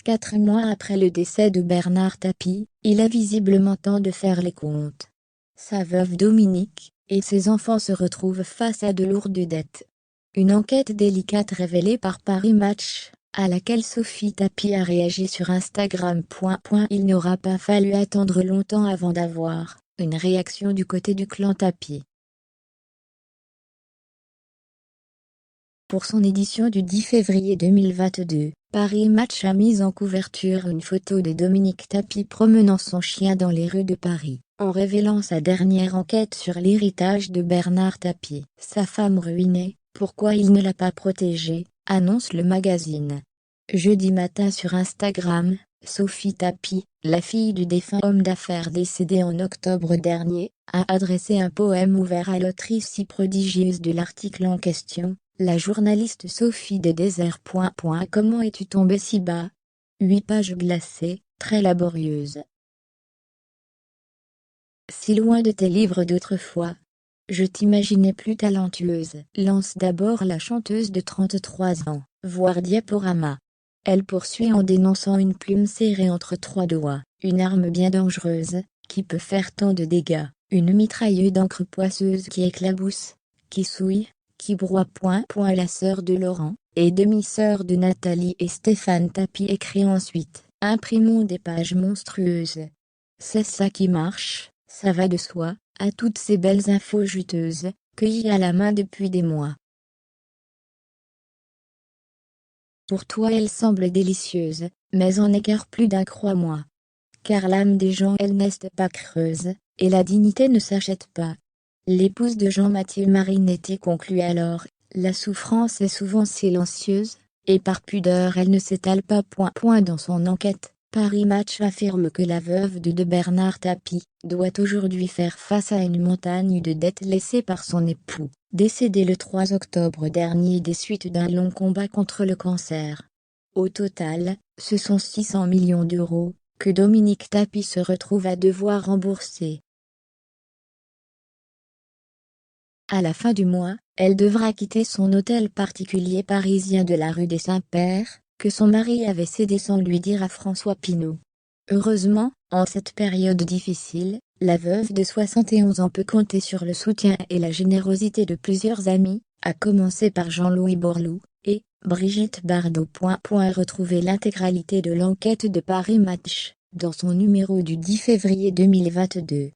4 mois après le décès de Bernard Tapie, il a visiblement temps de faire les comptes. Sa veuve Dominique et ses enfants se retrouvent face à de lourdes dettes. Une enquête délicate révélée par Paris Match, à laquelle Sophie Tapie a réagi sur Instagram. Il n'aura pas fallu attendre longtemps avant d'avoir une réaction du côté du clan Tapie. Pour son édition du 10 février 2022, Paris Match a mis en couverture une photo de Dominique Tapie promenant son chien dans les rues de Paris, en révélant sa dernière enquête sur l'héritage de Bernard Tapie. Sa femme ruinée, pourquoi il ne l'a pas protégée, annonce le magazine. Jeudi matin sur Instagram, Sophie Tapie, la fille du défunt homme d'affaires décédé en octobre dernier, a adressé un poème ouvert à l'autrice si prodigieuse de l'article en question. La journaliste Sophie des Déserts. Comment es-tu tombée si bas? 8 pages glacées, très laborieuses. Si loin de tes livres d'autrefois. Je t'imaginais plus talentueuse. Lance d'abord la chanteuse de 33 ans, voir diaporama. Elle poursuit en dénonçant une plume serrée entre 3 doigts, une arme bien dangereuse, qui peut faire tant de dégâts, une mitrailleuse d'encre poisseuse qui éclabousse, qui souille, qui broie. La sœur de Laurent, et demi-sœur de Nathalie et Stéphane Tapie écrit ensuite, imprimons des pages monstrueuses. C'est ça qui marche, ça va de soi, à toutes ces belles infos juteuses, cueillies à la main depuis des mois. Pour toi elles semblent délicieuses, mais en écart plus d'un crois-moi. Car l'âme des gens elle n'est pas creuse, et la dignité ne s'achète pas. L'épouse de Jean-Mathieu Marinetti conclut alors, la souffrance est souvent silencieuse, et par pudeur elle ne s'étale pas. Dans son enquête, Paris Match affirme que la veuve de Bernard Tapie doit aujourd'hui faire face à une montagne de dettes laissées par son époux, décédé le 3 octobre dernier des suites d'un long combat contre le cancer. Au total, ce sont 600 millions d'euros que Dominique Tapie se retrouve à devoir rembourser. À la fin du mois, elle devra quitter son hôtel particulier parisien de la rue des Saints-Pères, que son mari avait cédé sans lui dire à François Pinault. Heureusement, en cette période difficile, la veuve de 71 ans peut compter sur le soutien et la générosité de plusieurs amis, à commencer par Jean-Louis Borloo et Brigitte Bardot. Retrouvez l'intégralité de l'enquête de Paris Match, dans son numéro du 10 février 2022.